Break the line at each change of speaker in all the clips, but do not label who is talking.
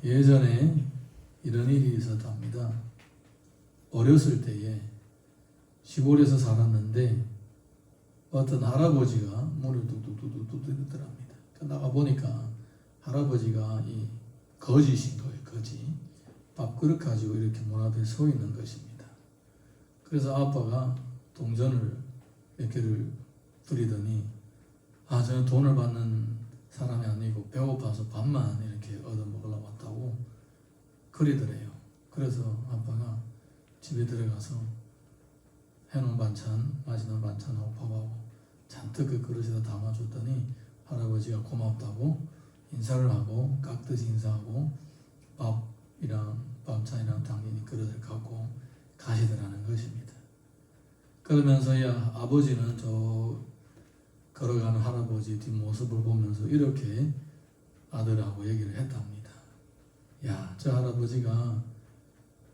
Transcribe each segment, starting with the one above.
예전에 이런 일이 있었답니다. 어렸을 때에 시골에서 살았는데 어떤 할아버지가 문을 뚝뚝뚝뚝 두드리더랍니다. 나가 보니까 할아버지가 이 거지신 거예요. 거지. 밥그릇 가지고 이렇게 문 앞에 서 있는 것입니다. 그래서 아빠가 동전을 몇 개를 드리더니 저는 돈을 받는 사람이 아니고 배고파서 밥만 이렇게 얻어먹으려고 왔다고 그리더래요. 그래서 아빠가 집에 들어가서 해놓은 반찬, 맛있는 반찬하고 밥하고 잔뜩 그 그릇에다 담아줬더니 할아버지가 고맙다고 인사를 하고 깍듯이 인사하고 밥이랑 반찬이랑 당연히 그릇을 갖고 가시더라는 것입니다. 그러면서야 아버지는 저 걸어가는 할아버지 뒷모습을 보면서 이렇게 아들하고 얘기를 했답니다. 야, 저 할아버지가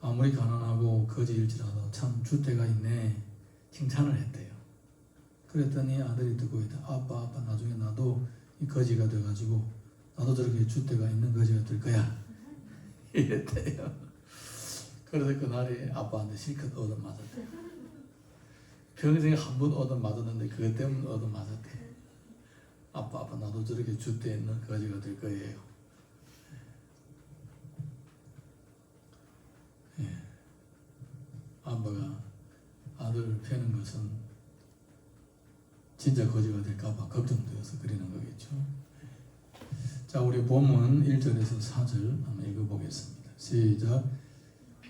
아무리 가난하고 거지일지라도 참 줏대가 있네. 칭찬을 했대요. 그랬더니 아들이 듣고 있다. 아빠 나중에 나도 이 거지가 돼가지고 나도 저렇게 줏대가 있는 거지가 될 거야. 이랬대요. 그래서 그날에 아빠한테 실컷 얻어맞았대요. 평생에 한 번 얻어맞았는데 그것 때문에 얻어맞았대. 아빠 나도 저렇게 줏대 있는 거지가 될 거예요. 아빠가 아들을 패는 것은 진짜 거지가 될까봐 걱정되어서 그리는 거겠죠. 자, 우리 본문 1절에서 4절 한번 읽어보겠습니다. 시작.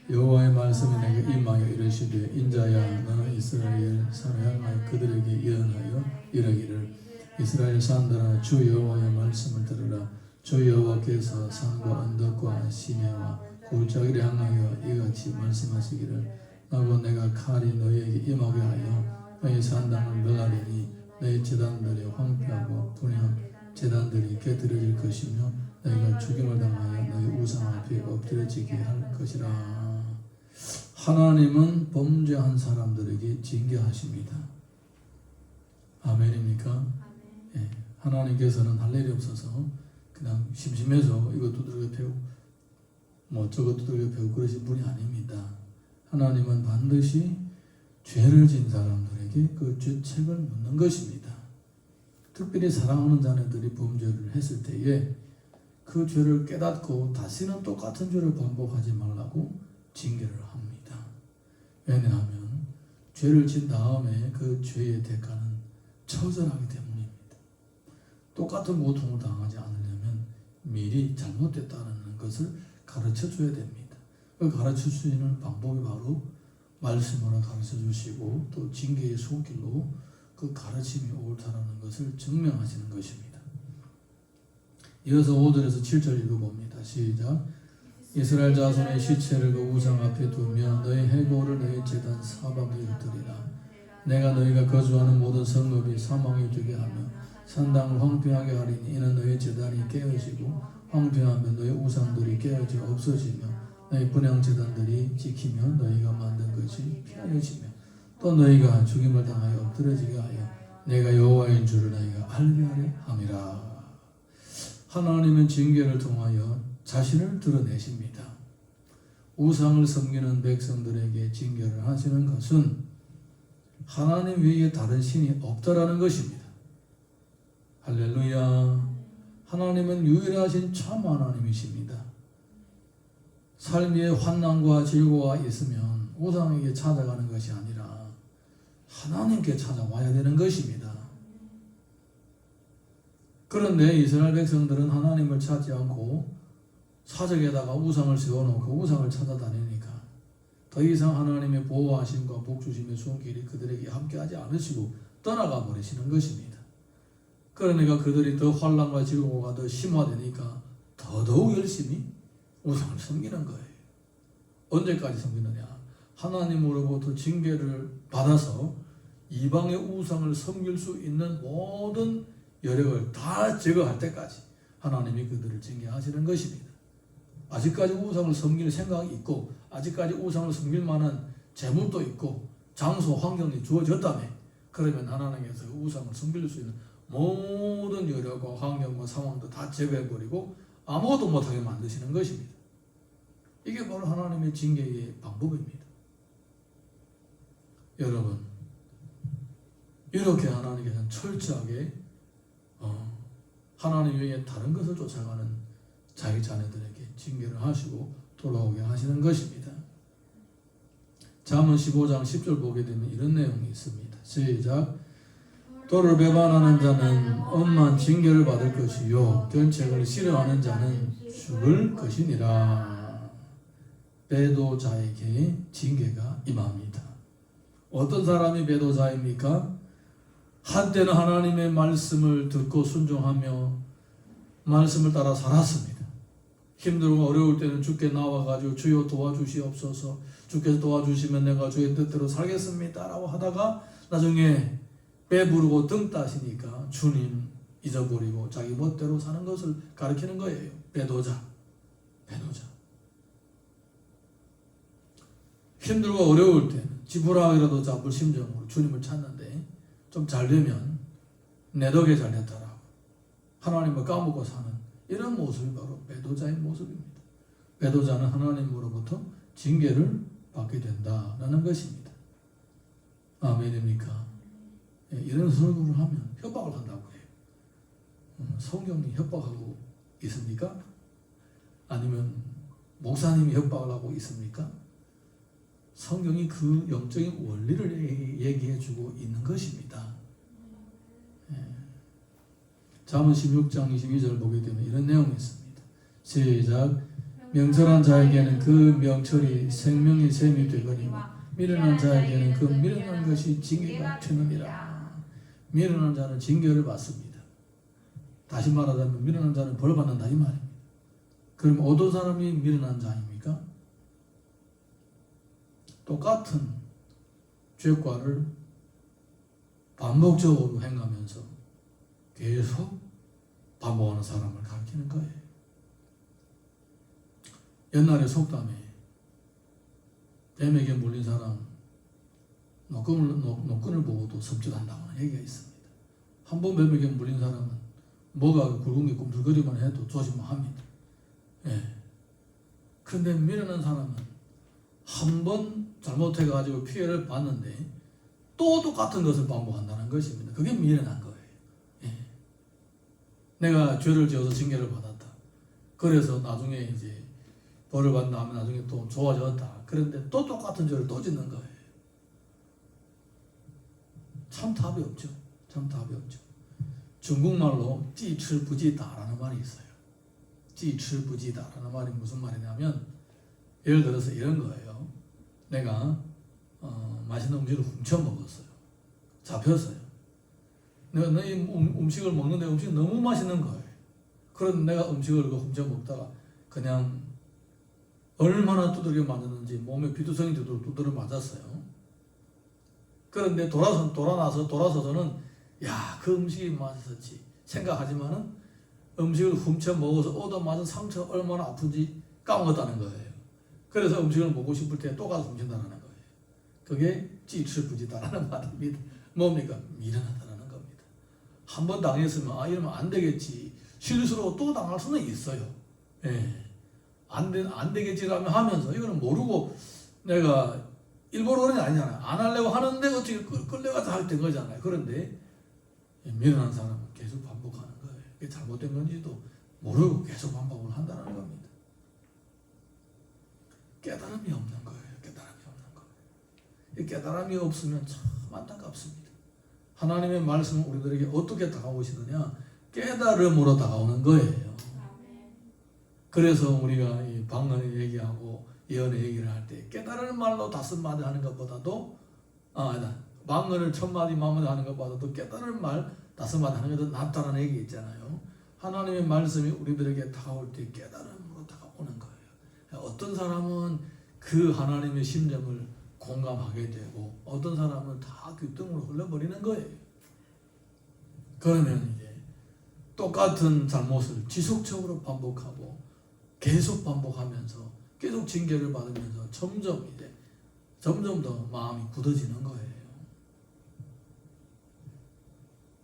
여호와의 말씀이 내게 임하여 이르시되 인자야 너는 이스라엘 산을 향하여 그들에게 예언하여 이르기를 이스라엘 산들아 주 여호와의 말씀을 들으라. 주 여호와께서 산과 언덕과 시내와 골짜기를 향하여 이같이 말씀하시기를 나고 내가 칼이 너희에게 임하게 하여 너희 산당을 멸하리니 너희 제단들이 황폐하고 분향 제단들이 깨뜨려질 것이며 너희가 죽임을 당하여 너희 우상 앞에 엎드려지게 할 것이라. 하나님은 범죄한 사람들에게 징계하십니다. 아멘입니까? 예, 하나님께서는 할 일이 없어서 그냥 심심해서 이것도 두들겨 패고 저것도 두들겨 패고 그러신 분이 아닙니다. 하나님은 반드시 죄를 진 사람들에게 그 죄책을 묻는 것입니다. 특별히 사랑하는 자녀들이 범죄를 했을 때에 그 죄를 깨닫고 다시는 똑같은 죄를 반복하지 말라고 징계를 합니다. 왜냐하면 죄를 진 다음에 그 죄의 대가는 처절하기 때문입니다. 똑같은 고통을 당하지 않으려면 미리 잘못됐다는 것을 가르쳐 줘야 됩니다. 그 가르쳐 주시는 방법이 바로 말씀으로 가르쳐 주시고 또 징계의 손길로 그 가르침이 옳다라는 것을 증명하시는 것입니다. 이어서 5절에서 7절 읽어봅니다. 시작. 이스라엘 자손의 시체를 그 우상 앞에 두며 너희 해골을 너희 제단 사방에 흩으리라. 내가 너희가 거주하는 모든 성읍이 사망이 되게 하며 산당을 황폐하게 하리니 이는 너희 제단이 깨어지고 황폐하며 너희 우상들이 깨어져 없어지며 너희 분향 제단들이 지키며 너희가 만든 것이 피하여지며 또 너희가 죽임을 당하여 엎드러지게 하여 내가 여호와인 줄을 너희가 알게 하려 함이라. 하나님은 징계를 통하여 자신을 드러내십니다. 우상을 섬기는 백성들에게 징계를 하시는 것은 하나님 외에 다른 신이 없다라는 것입니다. 할렐루야. 하나님은 유일하신 참 하나님이십니다. 삶의 환난과 질고가 있으면 우상에게 찾아가는 것이 아니라 하나님께 찾아와야 되는 것입니다. 그런데 이스라엘 백성들은 하나님을 찾지 않고 사적에다가 우상을 세워놓고 우상을 찾아다니니까 더 이상 하나님의 보호하심과 복주심의 손길이 그들에게 함께하지 않으시고 떠나가 버리시는 것입니다. 그러니까 그들이 더 환난과 질고가 더 심화되니까 더더욱 열심히 우상을 섬기는 거예요. 언제까지 섬기느냐? 하나님으로부터 징계를 받아서 이방의 우상을 섬길 수 있는 모든 여력을 다 제거할 때까지 하나님이 그들을 징계하시는 것입니다. 아직까지 우상을 섬길 생각이 있고 아직까지 우상을 섬길 만한 재물도 있고 장소, 환경이 주어졌다면 그러면 하나님께서 우상을 섬길 수 있는 모든 여력과 환경과 상황도 다 제거해버리고 아무것도 못하게 만드시는 것입니다. 이게 바로 하나님의 징계의 방법입니다. 여러분, 이렇게 하나님께서는 철저하게 하나님 외에 다른 것을 쫓아가는 자기 자녀들에게 징계를 하시고 돌아오게 하시는 것입니다. 잠언 15장 10절 보게 되면 이런 내용이 있습니다. 시작. 도를 배반하는 자는 엄한 징계를 받을 것이요 견책을 싫어하는 자는 죽을 것이니라. 배도자에게 징계가 임합니다. 어떤 사람이 배도자입니까? 한때는 하나님의 말씀을 듣고 순종하며 말씀을 따라 살았습니다. 힘들고 어려울 때는 주께 나와가지고 주여 도와주시옵소서, 주께서 도와주시면 내가 주의 뜻대로 살겠습니다 라고 하다가 나중에 배부르고 등 따시니까 주님 잊어버리고 자기 멋대로 사는 것을 가리키는 거예요. 배도자. 힘들고 어려울 때는 지푸라기라도 잡을 심정으로 주님을 찾는데 좀 잘되면 내 덕에 잘됐다라고 하나님을 까먹고 사는 이런 모습이 바로 배도자의 모습입니다. 배도자는 하나님으로부터 징계를 받게 된다라는 것입니다. 아멘입니까? 이런 설교를 하면 협박을 한다고 해요. 성경이 협박하고 있습니까? 아니면 목사님이 협박을 하고 있습니까? 성경이 그 영적인 원리를 얘기해주고 있는 것입니다. 잠언 16장 22절 보게 되면 이런 내용이 있습니다. 시작. 명철한 자에게는 그 명철이 생명의 샘이 되거니와 미련한 자에게는 그 미련한 것이 징계가 되느니라. 미련한 자는 징계를 받습니다. 다시 말하자면 미련한 자는 벌 받는다 이 말입니다. 그럼 어떤 사람이 미련한 자입니까? 똑같은 죄과를 반복적으로 행하면서 계속 반복하는 사람을 가리키는 거예요. 옛날에 속담에 뱀에게 물린 사람 노끈을 보고도 섬찟한다고 얘기가 있습니다. 한 번 뱀에게 물린 사람은 뭐가 굵은 게 꿈틀거리만 해도 조심합니다. 그런데 미련한 사람은 한 번 잘못해가지고 피해를 봤는데 또 똑같은 것을 반복한다는 것입니다. 그게 미련한 거예요. 내가 죄를 지어서 징계를 받았다. 그래서 나중에 이제 벌을 받은 다음에 나중에 또 좋아졌다. 그런데 또 똑같은 죄를 또 짓는 거예요. 참 답이 없죠. 중국말로 记吃不记打라는 말이 있어요. 记吃不记打라는 말이 무슨 말이냐면 예를 들어서 이런 거예요. 내가 맛있는 음식을 훔쳐 먹었어요. 잡혔어요. 내가 이 음식을 먹는데 음식이 너무 맛있는 거예요. 그런데 내가 음식을 훔쳐 먹다가 그냥 얼마나 두들겨 맞았는지 몸에 비두성이 두드려 맞았어요. 그런데 돌아서서는 야, 그 음식이 맛있었지 생각하지만은 음식을 훔쳐 먹어서 얻어맞은 상처가 얼마나 아픈지 까먹었다는 거예요. 그래서 음식을 먹고 싶을 때 또 가서 훔친다는 거예요. 그게 记吃不记打라는 말입니다. 뭡니까? 미련하다는 겁니다. 한 번 당했으면 이러면 안 되겠지. 실수로 또 당할 수는 있어요. 안 되겠지라며 하면서 이거는 모르고 내가 일부러 그런 게 아니잖아요. 안 하려고 하는데 어떻게 끌려가서 할 된 거잖아요. 그런데 미련한 사람은 계속 반복하는 거예요. 그게 잘못된 건지도 모르고 계속 반복을 한다는 겁니다. 깨달음이 없는 거예요. 이 깨달음이 없으면 참 안타깝습니다. 하나님의 말씀은 우리들에게 어떻게 다가오시느냐? 깨달음으로 다가오는 거예요. 그래서 우리가 이 방언을 얘기하고 예언의 얘기를 할 때 깨달을 말로 5마디 하는 것보다도 방언을 1000마디 만마디 하는 것보다도 깨달을 말 5마디 하는 것도 낫다는 얘기 있잖아요. 하나님의 말씀이 우리들에게 다가올 때 깨달음으로 다가오는 거예요. 어떤 사람은 그 하나님의 심정을 공감하게 되고 어떤 사람은 다 귀등으로 흘러버리는 거예요. 그러면 이제 똑같은 잘못을 지속적으로 반복하고 계속 반복하면서 계속 징계를 받으면서 점점 더 마음이 굳어지는 거예요.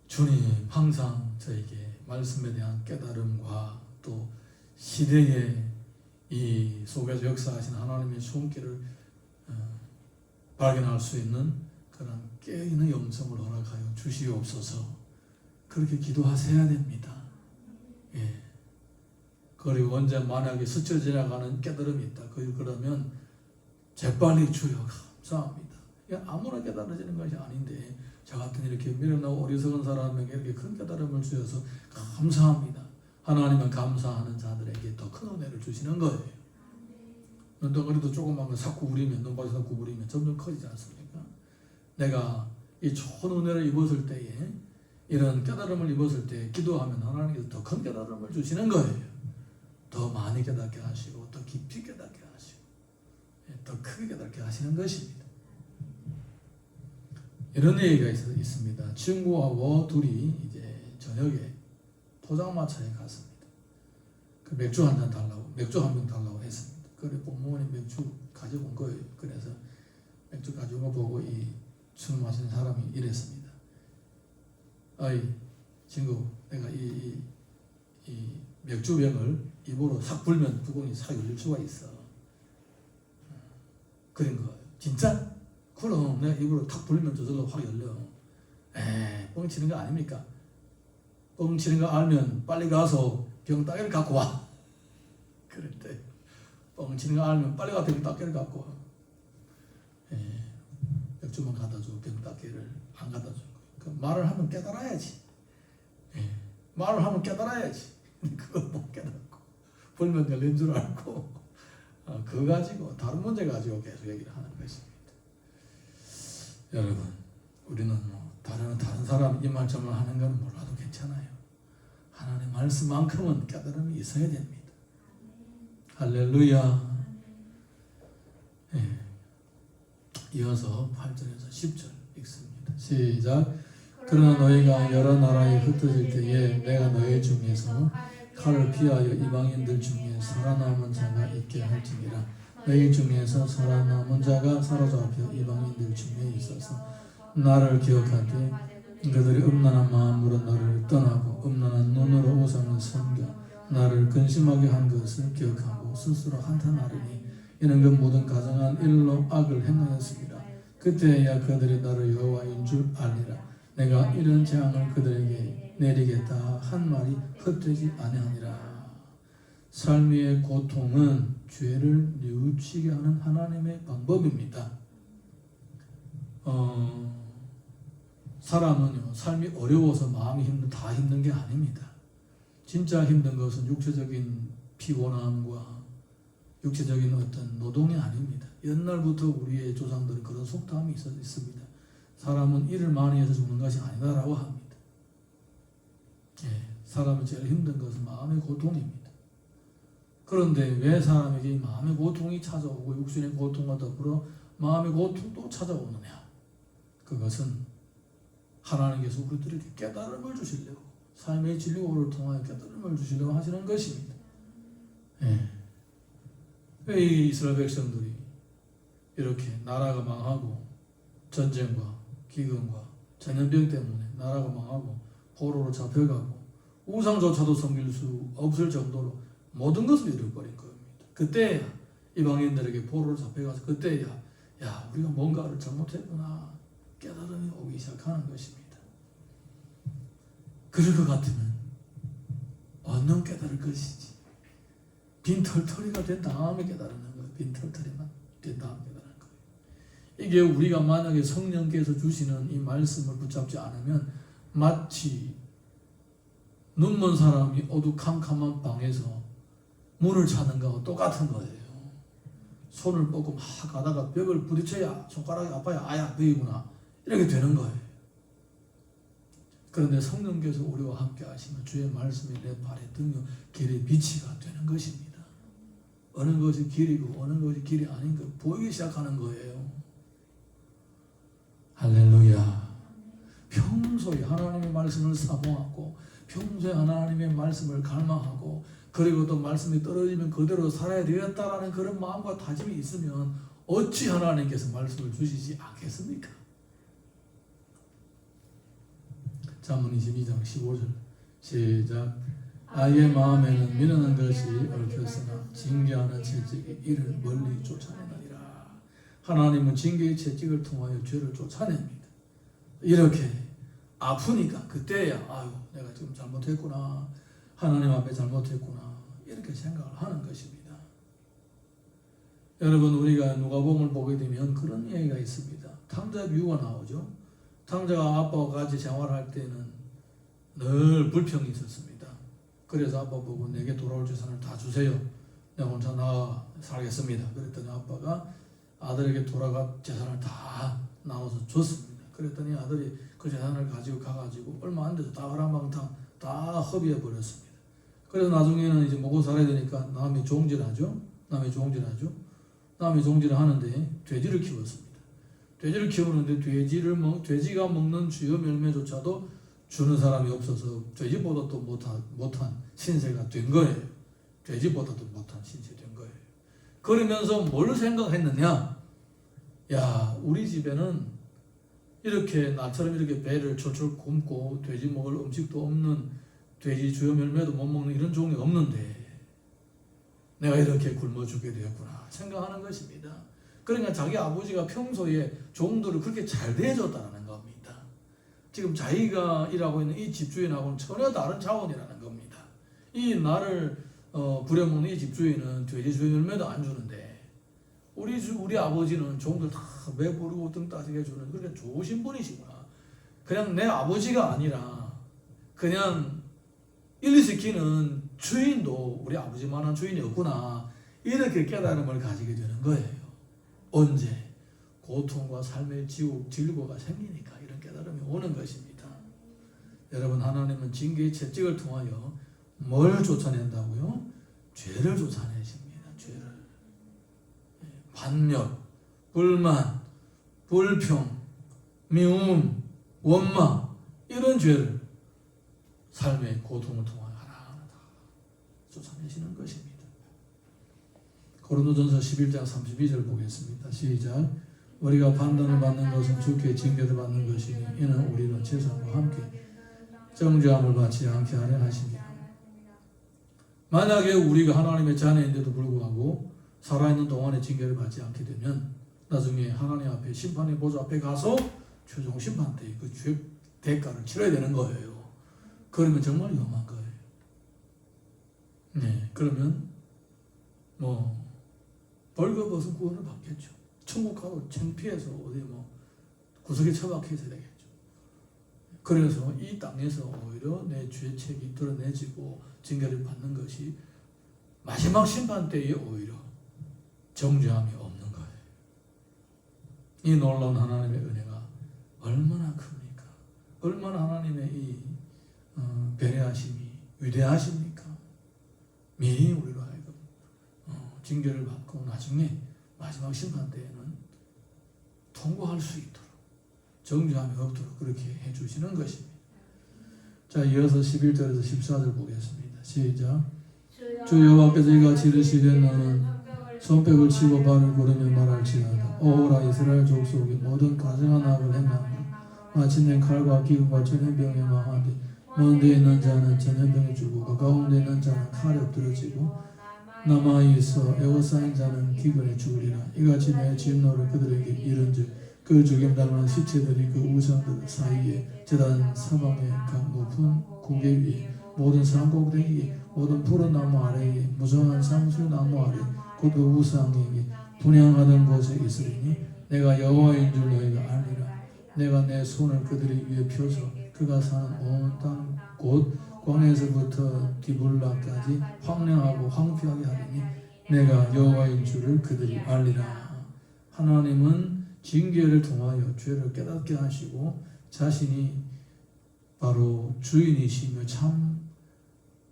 주님 항상 저에게 말씀에 대한 깨달음과 또 시대에 이 속에서 역사하신 하나님의 손길을 발견할 수 있는 그런 깨어있는 영성을 허락하여 주시옵소서. 그렇게 기도하셔야 됩니다. 예. 그리고 언제 만약에 스쳐 지나가는 깨달음이 있다. 그러면 재빨리 주여 감사합니다. 아무나 깨달아지는 것이 아닌데 저 같은 이렇게 미련하고 어리석은 사람에게 이렇게 큰 깨달음을 주셔서 감사합니다. 하나님은 감사하는 자들에게 더 큰 은혜를 주시는 거예요. 눈덩어리도 조그만 거 자꾸 우리면 눈밭에 자꾸 우리면 점점 커지지 않습니까? 내가 이 좋은 은혜를 입었을 때에 이런 깨달음을 입었을 때 기도하면 하나님께서 더 큰 깨달음을 주시는 거예요. 더 많이 깨닫게 하시고 더 깊이 깨닫게 하시고 더 크게 깨닫게 하시는 것입니다. 이런 얘기가 있습니다. 친구하고 둘이 이제 저녁에 포장마차에 갔습니다. 그 맥주 한 잔 달라고, 맥주 한 병 달라고 했습니다. 그래 부모님 맥주 가지고 온 거예요. 그래서 맥주 가지고 온 거 보고 이 술 마시는 사람이 이랬습니다. 아이 친구, 내가 이 맥주병을 입으로 싹 불면 뚜껑이 싹 열릴 수가 있어. 그런 거예요. 진짜? 그럼 내가 입으로 탁 불면 저절로 확 열려. 뻥치는 거 아닙니까? 뻥치는 거 알면 빨리 가서 병 따개를 갖고 와. 그럴 때 뻥치는 거 알면 빨리 가서 병 따개를 갖고 와. 맥주만 갖다 줘. 병 따개를 안 갖다 줘. 그 말을 하면 깨달아야지. 말을 하면 깨달아야지. 그걸 못 깨닫고 불면 열린 줄 알고 그거 가지고 다른 문제 가지고 계속 얘기를 하는 것입니다. 여러분, 우리는 다른 사람 이 말씀을 하는 건 몰라도 괜찮아요. 하나님의 말씀만큼은 깨달음이 있어야 됩니다. 할렐루야. 이어서 8절에서 10절 읽습니다. 시작. 그러나 너희가 여러 나라에 흩어질 때에 내가 너희 중에서 칼을 피하여 이방인들 중에 살아남은 자가 있게 할지니라. 너희 중에서 살아남은 자가 사로잡혀 이방인들 중에 있어서 나를 기억하되 그들이 음란한 마음으로 너를 떠나고 음란한 눈으로 우상을 섬겨 나를 근심하게 한 것을 기억하고 스스로 한탄하리니 이는 그 모든 가정한 일로 악을 행하였습니다. 그때야 그들이 나를 여호와인 줄 알리라. 내가 이런 재앙을 그들에게 내리겠다 한 말이 헛되지 아니하니라. 삶의 고통은 죄를 뉘우치게 하는 하나님의 방법입니다. 사람은요, 삶이 어려워서 마음이 다 힘든 게 아닙니다. 진짜 힘든 것은 육체적인 피곤함과 육체적인 어떤 노동이 아닙니다. 옛날부터 우리의 조상들은 그런 속담이 있습니다. 사람은 일을 많이 해서 죽는 것이 아니다라고 합니다. 사람이 제일 힘든 것은 마음의 고통입니다. 그런데 왜 사람에게 이 마음의 고통이 찾아오고 육신의 고통과 더불어 마음의 고통도 찾아오느냐? 그것은 하나님께서 우리들에게 깨달음을 주시려고, 삶의 진리를 통하여 깨달음을 주시려고 하시는 것입니다. 왜 이 이스라엘 백성들이 이렇게 나라가 망하고 전쟁과 기근과 전염병 때문에 나라가 망하고 포로로 잡혀가고 우상조차도 섬길 수 없을 정도로 모든 것을 잃어버린 겁니다. 그때야 이방인들에게 포로로 잡혀가서 그때야 우리가 뭔가를 잘못했구나 깨달음이 오기 시작하는 것입니다. 그럴 것 같으면 언능 깨달을 것이지. 빈털터리가 된 다음에 깨달는 거예요. 빈털터리만 된 다음에 깨달는 거예요. 이게 우리가 만약에 성령께서 주시는 이 말씀을 붙잡지 않으면 마치 눈먼 사람이 어두캄캄한 방에서 문을 찾는 거하고 똑같은 거예요. 손을 뻗고 막 가다가 벽을 부딪혀야 손가락이 아파야 아야 벽이구나 이렇게 되는 거예요. 그런데 성령께서 우리와 함께 하시면 주의 말씀이 내 발에 등요 길의 빛이가 되는 것입니다. 어느 것이 길이고 어느 것이 길이 아닌 것 보이기 시작하는 거예요. 할렐루야. 평소에 하나님의 말씀을 사모하고 평소에 하나님의 말씀을 갈망하고 그리고 또 말씀이 떨어지면 그대로 살아야 되겠다라는 그런 마음과 다짐이 있으면 어찌 하나님께서 말씀을 주시지 않겠습니까? 잠언 22장 15절 시작. 아이의 마음에는 미련한 것이 얽혔으나 징계하는 채찍이 이를 멀리 쫓아내느니라. 하나님은 징계의 채찍을 통하여 죄를 쫓아냅니다. 이렇게 아프니까 그때야 아유 내가 지금 잘못했구나, 하나님 앞에 잘못했구나, 이렇게 생각을 하는 것입니다. 여러분, 우리가 누가복음을 보게 되면 그런 얘기가 있습니다. 탕자 비유가 나오죠. 탕자가 아빠와 같이 생활할 때는 늘 불평이 있었습니다. 그래서 아빠 보고 내게 돌아올 재산을 다 주세요, 내가 혼자 나가 살겠습니다. 그랬더니 아빠가 아들에게 돌아갈 재산을 다 나눠서 줬습니다. 그랬더니 아들이 그 재산을 가지고 가가지고 얼마 안 돼서 다 허랑방탕 다 허비해 버렸습니다. 그래서 나중에는 이제 먹고 살아야 되니까 남이 종질하죠. 남이 종질을 하는데 돼지를 키웠습니다. 돼지를 키우는데 돼지가 먹는 주요 열매조차도 주는 사람이 없어서 돼지보다 또 못한 신세가 된 거예요. 돼지보다도 못한 신세 된 거예요. 그러면서 뭘 생각했느냐? 야, 우리 집에는 이렇게 나처럼 이렇게 배를 철철 굶고 돼지 먹을 음식도 없는, 돼지 주요 열매도 못 먹는 이런 종이 없는데 내가 이렇게 굶어 죽게 되었구나 생각하는 것입니다. 그러니까 자기 아버지가 평소에 종들을 그렇게 잘 대해줬다는 겁니다. 지금 자기가 일하고 있는 이 집주인하고는 전혀 다른 차원이라는 겁니다. 이 나를 부려먹는 이 집주인은 돼지 주요 열매도 안 주는데 우리 아버지는 종들 다 매부르고 등 따지게 해주는 그렇게 좋으신 분이시구나. 그냥 내 아버지가 아니라 그냥 일시키는 주인도 우리 아버지만한 주인이 없구나, 이렇게 깨달음을 가지게 되는 거예요. 언제? 고통과 삶의 질고가 생기니까 이런 깨달음이 오는 것입니다. 여러분, 하나님은 징계의 채찍을 통하여 뭘 쫓아낸다고요? 죄를 쫓아내십니다. 죄를. 반역, 불만, 불평, 미움, 원망, 이런 죄를 삶의 고통을 통하여 하나하나 다 쫓아내시는 것입니다. 고린도전서 11장 32절 보겠습니다. 시작. 우리가 판단을 받는 것은 주께 징계를 받는 것이니 이는 우리는 세상과 함께 정죄함을 받지 않게 하려 하십니다. 만약에 우리가 하나님의 자녀인데도 불구하고 살아있는 동안에 징계를 받지 않게 되면 나중에 하나님 앞에 심판의 보좌 앞에 가서 최종 심판 때 그 죄 대가를 치러야 되는 거예요. 그러면 정말 위험한 거예요. 네, 그러면 벌금 벗은 구원을 받겠죠. 천국 가도 창피해서 어디 구석에 처박혀 있어야 되겠죠. 그래서 이 땅에서 오히려 내 죄책이 드러내지고 징계를 받는 것이 마지막 심판 때에 오히려 정죄함이 없는 거예요. 이 놀라운 하나님의 은혜가 얼마나 큽니까? 얼마나 하나님의 이 배려하심이 위대하십니까? 미리 우리로 하여금 징계를 받고 나중에 마지막 심판 때에는 통과할 수 있도록 정죄함이 없도록 그렇게 해주시는 것입니다. 자, 이어서 11절에서 14절 보겠습니다. 시작. 주 여호와께서 이같이 이르시되 너는 손뼉을 치고 발을 구르며 말할지어다. 오라 이스라엘 족속이 모든 가증한 악을 행하노라. 마침내 칼과 기근과 전염병에 망하되 먼데 있는 자는 전염병에 죽고 가까운데 있는 자는 칼에 엎드러지고 남아있어 애워싸인 자는 기근에 죽으리라. 이같이 내 진노를 그들에게 이른즉 그 죽임당한 시체들이 그 우상들 사이에 제단 사방의 각 높은 고개 위에 모든 산꼭대기에 모든 푸른 나무 아래에 무성한 상수나무 아래 곧 그 우상에게 분향하던 곳에 있으리니 내가 여호와인 줄 너희가 알리라. 내가 내 손을 그들이 위에 펴서 그가 사는 온 땅 곧 광야에서부터 디블라까지 황량하고 황폐하게 하리니 내가 여호와인 줄을 그들이 알리라. 하나님은 징계를 통하여 죄를 깨닫게 하시고 자신이 바로 주인이시며 참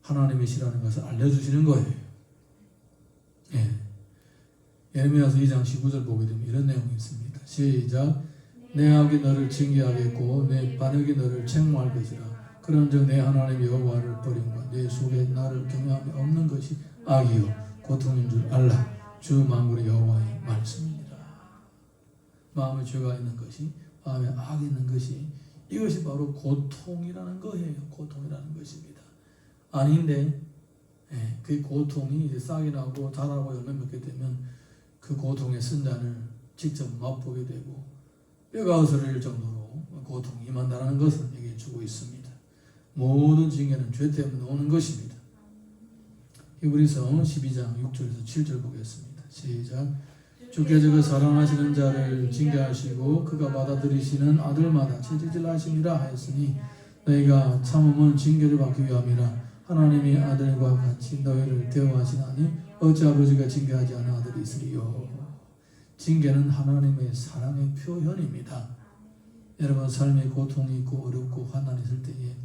하나님이시라는 것을 알려주시는 거예요. 예. 예레미야서 2장 19절 보게 되면 이런 내용이 있습니다. 시작. 내 악이 너를 징계하겠고 내 반역이 너를 책망할 것이라. 그런즉 내 하나님 여호와를 버림과 내 속에 나를 경외함이 없는 것이 악이요 고통인 줄 알라. 주 만군의 여호와의 말씀이니라. 마음에 죄가 있는 것이, 마음에 악이 있는 것이, 이것이 바로 고통이라는 거예요. 고통이라는 것입니다. 아닌데 그 고통이 이제 싹이 나고 자라고 열매 맺게 되면 그 고통의 선잔을 직접 맛보게 되고 뼈가 으스러질 정도로 고통이 임한다는 것을 얘기해 주고 있습니다. 모든 징계는 죄 때문에 오는 것입니다. 히브리서 12장 6절에서 7절 보겠습니다. 시작. 주께서 그 사랑하시는 자를 징계하시고 그가 받아들이시는 아들마다 채찍질하심이라 하였으니 너희가 참음은 징계를 받기 위함이라. 하나님이 아들과 같이 너희를 대우하시나니 어찌 아버지가 징계하지 않은 아들이 있으리요. 징계는 하나님의 사랑의 표현입니다. 여러분 삶에 고통이 있고 어렵고 환난이 있을 때에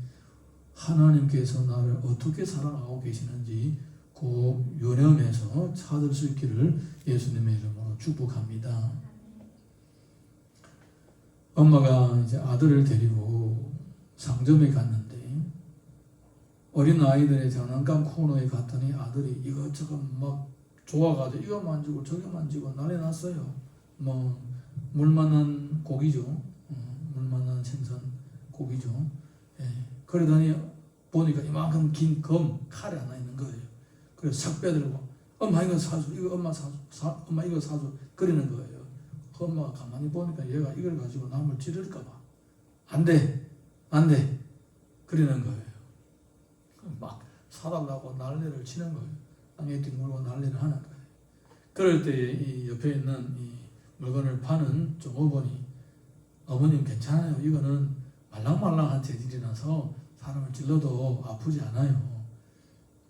하나님께서 나를 어떻게 사랑하고 계시는지 그 유념해서 찾을 수 있기를 예수님의 이름으로 축복합니다. 엄마가 이제 아들을 데리고 상점에 갔는데 어린 아이들의 장난감 코너에 갔더니 아들이 이것저것 막 좋아가지고 이거 만지고 저거 만지고 난리 났어요. 뭐 물만한 고기죠. 물만한 생선 고기죠. 그러더니 보니까 이만큼 긴 칼이 하나 있는 거예요. 그래서 싹 빼들고 엄마 이거 사줘, 이거 엄마 사줘, 엄마 이거 사줘 그러는 거예요. 엄마가 가만히 보니까 얘가 이걸 가지고 남을 찌를까 봐 안 돼 그러는 거예요. 막 사달라고 난리를 치는 거예요. 땅에 뒹굴고 난리를 하는 거예요. 그럴 때 이 옆에 있는 이 물건을 파는 종업원이 어머님 괜찮아요. 이거는 말랑말랑한 재질이라서 사람을 찔러도 아프지 않아요.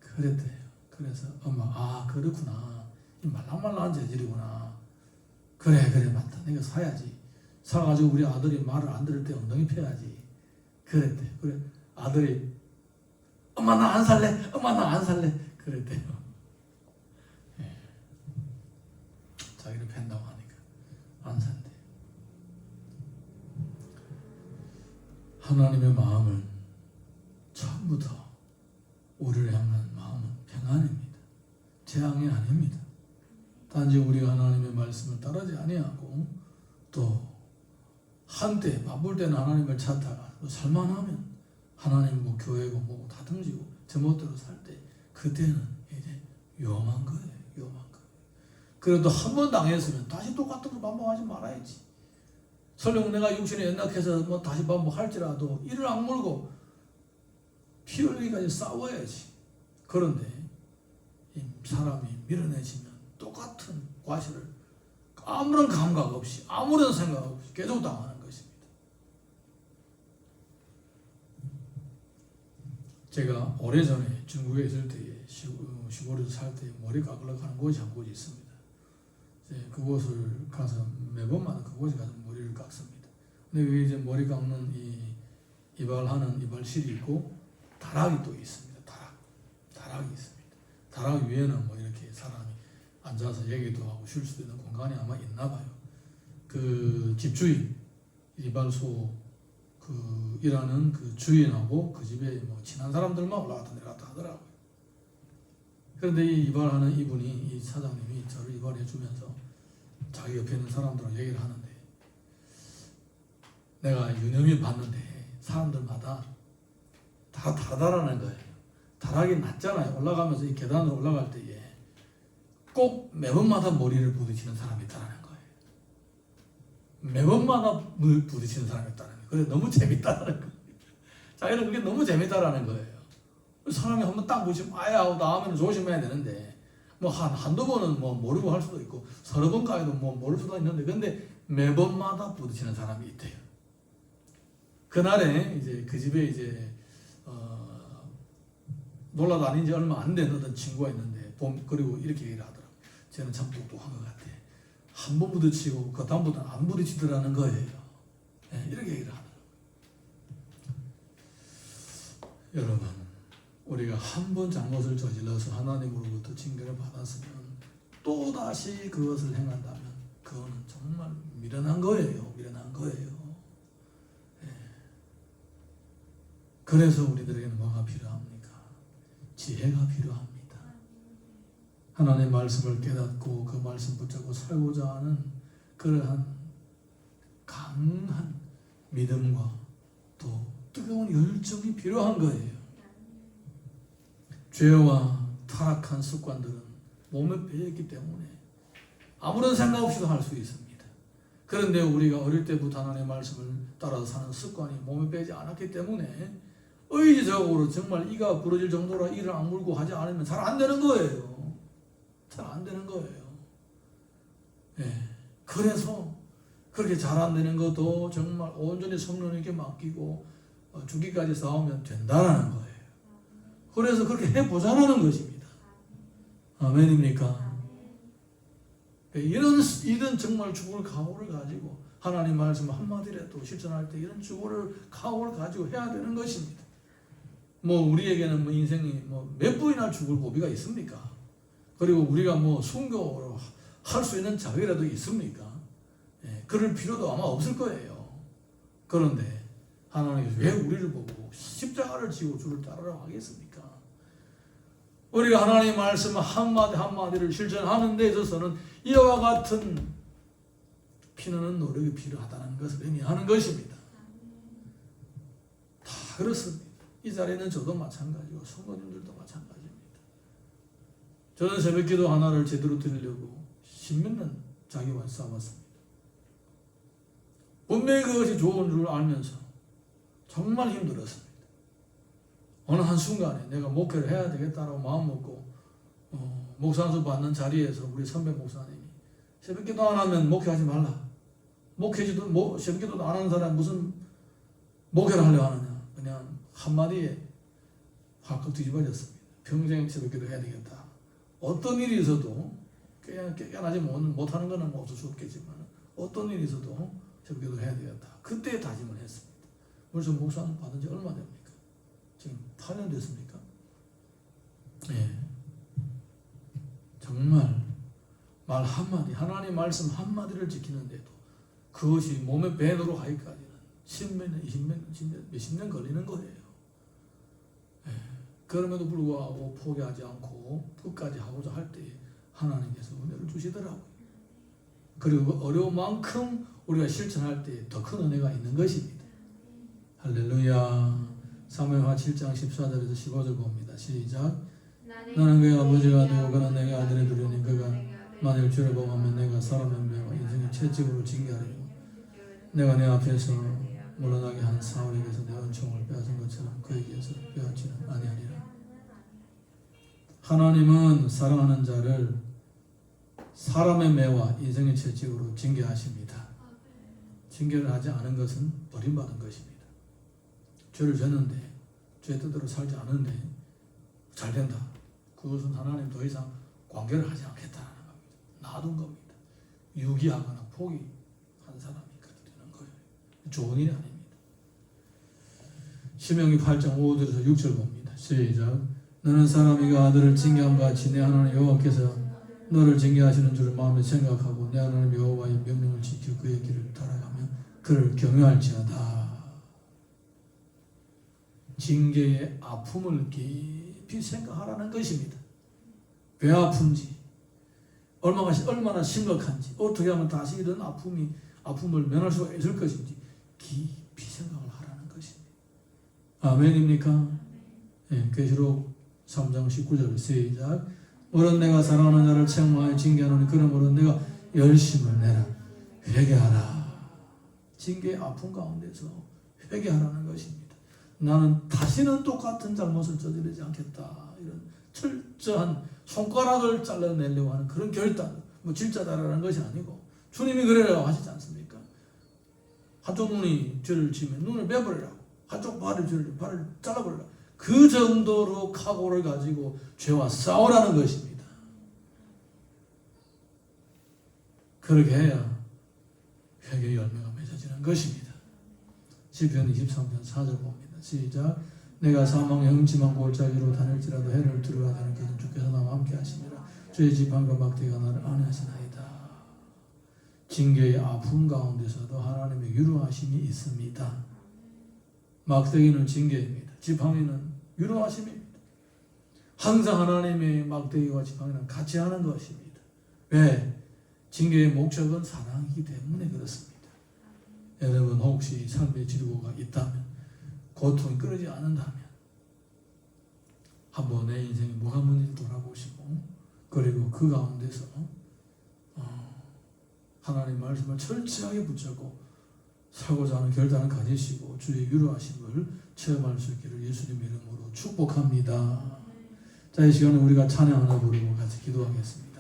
그랬대요. 그래서 엄마 그렇구나. 이 말랑말랑한 재질이구나. 그래 맞다. 내가 사야지. 사가지고 우리 아들이 말을 안 들을 때 엉덩이 펴야지. 그랬대요. 그래 아들이 엄마 나 안 살래. 엄마 나 안 살래. 그랬대요. 자기를 팬다고 하니까 안 산대. 하나님의 마음은 처음부터 우리를 향한 마음은 평안입니다. 재앙이 아닙니다. 단지 우리가 하나님의 말씀을 따르지 아니하고 또 한때 바쁠 때는 하나님을 찾다가 또 살만하면 하나님 뭐 교회고 뭐고 다 등지고 제멋대로 살 때 그때는 이제 위험한 거예요. 그래도 한 번 당했으면 다시 똑같은 걸 반복하지 말아야지. 설령 내가 육신에 연약해서 뭐 다시 반복할지라도 이를 악물고 피 흘리기까지 싸워야지. 그런데 이 사람이 밀어내지면 똑같은 과실을 아무런 감각 없이 아무런 생각 없이 계속 당하는 것입니다. 제가 오래전에 중국에 있을 때에 시골에서 살 때 머리 깎으러 가는 곳이 한 곳이 있습니다. 그곳을 가서 매번마다 그곳에 가서 머리를 깎습니다. 근데 여기 이제 머리 깎는 이발하는 이발실이 있고 다락이 또 있습니다. 다락이 있습니다. 다락 위에는 뭐 이렇게 사람이 앉아서 얘기도 하고 쉴 수도 있는 공간이 아마 있나 봐요. 그 집주인 이발소 그 일하는 그 주인하고 그 집에 뭐 친한 사람들만 올라갔다 내려갔다 하더라고요. 그런데 이 이발하는 이분이 이 사장님이 저를 이발해 주면서 자기 옆에 있는 사람들하고 얘기를 하는데 내가 유념히 봤는데 사람들마다 다 다르다라는 거예요. 다락이 낮잖아요. 올라가면서 이 계단으로 올라갈 때에 꼭 매번마다 머리를 부딪히는 사람이 있다는 거예요. 매번마다 부딪히는 사람이 있다는 거예요. 그래서 너무 재밌다라는 거예요. 자기는 그게 너무 재밌다라는 거예요. 사람이 한번 딱 부딪히면 하고 다음에는 조심해야 되는데 뭐 한두 번은 뭐 모르고 할 수도 있고 서너 번 가도 뭐 모를 수도 있는데 근데 매번마다 부딪히는 사람이 있대요. 그날에 이제 그 집에 이제 놀러 다닌 지 얼마 안 된 어떤 친구가 있는데 그리고 이렇게 얘기를 하더라고요. 쟤는 참 똑똑한 것 같아. 한 번 부딪히고 그 다음부터는 안 부딪히더라는 거예요. 이렇게 얘기를 하더라고요. 여러분 우리가 한 번 잘못을 저질러서 하나님으로부터 징계를 받았으면 또다시 그것을 행한다면 그거는 정말 미련한 거예요. 그래서 우리들에게는 뭐가 필요합니까? 지혜가 필요합니다. 하나님의 말씀을 깨닫고 그 말씀 붙잡고 살고자 하는 그러한 강한 믿음과 또 뜨거운 열정이 필요한 거예요. 죄와 타락한 습관들은 몸에 배어있기 때문에 아무런 생각 없이도 할 수 있습니다. 그런데 우리가 어릴 때부터 하나님의 말씀을 따라서 사는 습관이 몸에 배지 않았기 때문에 의지적으로 정말 이가 부러질 정도로 이를 악물고 하지 않으면 잘 안 되는 거예요. 잘 안 되는 거예요. 예. 그래서 그렇게 잘 안 되는 것도 정말 온전히 성령님께 맡기고 죽기까지 싸우면 된다라는 거예요. 그래서 그렇게 해보자라는 것입니다. 아멘입니까? 이런 정말 죽을 각오를 가지고 하나님 말씀 한마디라도 실천할 때 이런 죽을 각오를 가지고 해야 되는 것입니다. 뭐 우리에게는 뭐 인생이 뭐 몇 번이나 죽을 고비가 있습니까? 그리고 우리가 뭐 순교를 할 수 있는 자격이라도 있습니까? 예, 그럴 필요도 아마 없을 거예요. 그런데 하나님께서 왜 우리를 보고 십자가를 지고 주를 따르라고 하겠습니까? 우리가 하나님의 말씀 한마디 한마디를 실천하는 데 있어서는 이와 같은 피나는 노력이 필요하다는 것을 의미하는 것입니다. 다 그렇습니다. 이 자리에 있는 저도 마찬가지고 성도님들도 마찬가지입니다. 저는 새벽기도 하나를 제대로 드리려고 십몇 년 자기와 싸웠습니다. 분명히 그것이 좋은 줄 알면서 정말 힘들었습니다. 어느 한순간에 내가 목회를 해야 되겠다라고 마음먹고 목사안수 받는 자리에서 우리 선배 목사님이 새벽기도 안 하면 목회하지 말라. 새벽기도도 안 하는 사람 무슨 목회를 하려고 하느냐. 그냥 한마디에 확 뒤집어졌습니다. 평생 새벽기도 해야 되겠다. 어떤 일이 있어도 깨어나지 못하는 것은 뭐 어쩔 수 없겠지만 어떤 일이 있어도 새벽기도 해야 되겠다. 그때 다짐을 했습니다. 벌써 목사안수 받은 지 얼마 됩니까? 지금 8년 됐습니까? 예. 정말 말 한마디, 하나님 말씀 한마디를 지키는데도 그것이 몸에 배도록 하기까지는 10몇 년, 20몇 년, 몇십 년 걸리는 거예요. 예. 그럼에도 불구하고 포기하지 않고 끝까지 하고자 할 때 하나님께서 은혜를 주시더라고요. 그리고 어려운 만큼 우리가 실천할 때 더 큰 은혜가 있는 것입니다. 할렐루야. 사무엘하 7장 14절에서 15절 봅니다. 시작. 나는 그의 아버지가 되고 그는 내게 아들이 되려니 그가 만일 죄를 범하면 내가 사람의 매와 인생의 채찍으로 징계하리고 내가 내 앞에서 물러나게 한 사울에게서 내 은총을 빼앗은 것처럼 그에게서 빼앗지는 아니하리라. 하나님은 사랑하는 자를 사람의 매와 인생의 채찍으로 징계하십니다. 징계를 하지 않은 것은 버림받은 것입니다. 죄를 졌는데 죄 뜻대로 살지 않는데 잘 된다. 그것은 하나님 더 이상 관계를 하지 않겠다는 겁니다. 놔둔 겁니다. 유기하거나 포기한 사람이 그렇게 되는 거예요. 좋은 일이 아닙니다. 신명기 8장 5절에서 6절 봅니다. 시작. 너는 사람이가 아들을 징계함 같이 내 하나님 여호와께서 너를 징계하시는 줄을 마음에 생각하고 내 하나님 여호와의 명령을 지켜 그의 길을 따라가며 그를 경외할지어다. 징계의 아픔을 깊이 생각하라는 것입니다. 왜 아픈지, 얼마나 심각한지, 어떻게 하면 다시 이런 아픔을 면할 수가 있을 것인지 깊이 생각을 하라는 것입니다. 아멘입니까? 예, 계시록 3장 19절 시작. 오른 내가 사랑하는 자를 책망하여 징계하노니 그러므로 내가 열심을 내라. 회개하라. 징계의 아픔 가운데서 회개하라는 것입니다. 나는 다시는 똑같은 잘못을 저지르지 않겠다. 이런 철저한 손가락을 잘라내려고 하는 그런 결단, 뭐 질자다라는 것이 아니고 주님이 그래라고 하시지 않습니까? 한쪽 눈이 죄를 지면 눈을 빼버리라고, 한쪽 발을 잘라버리라고. 그 정도로 각오를 가지고 죄와 싸우라는 것입니다. 그렇게 해야 회개의 열매가 맺어지는 것입니다. 시편 23편 4절 봅니다. 시작. 내가 사망의 음침한 골짜기로 다닐지라도 해를 두려워하는 그는 주께서 나와 함께 하시니라. 주의 지팡이와 막대기가 나를 안위하시나이다. 징계의 아픔 가운데서도 하나님의 유로하심이 있습니다. 막대기는 징계입니다. 지팡이는 유로하심입니다. 항상 하나님의 막대기와 지팡이는 같이 하는 것입니다. 왜? 징계의 목적은 사랑이기 때문에 그렇습니다. 여러분 혹시 삶의 질고가 있다면, 고통이 끊이지 않는다면 한번 내 인생이 뭐가 뭔지 돌아보시고 그리고 그 가운데서 하나님 말씀을 철저하게 붙잡고 살고자 하는 결단을 가지시고 주의 위로하심을 체험할 수 있기를 예수님의 이름으로 축복합니다. 자, 이 시간에 우리가 찬양 하나 부르고 같이 기도하겠습니다.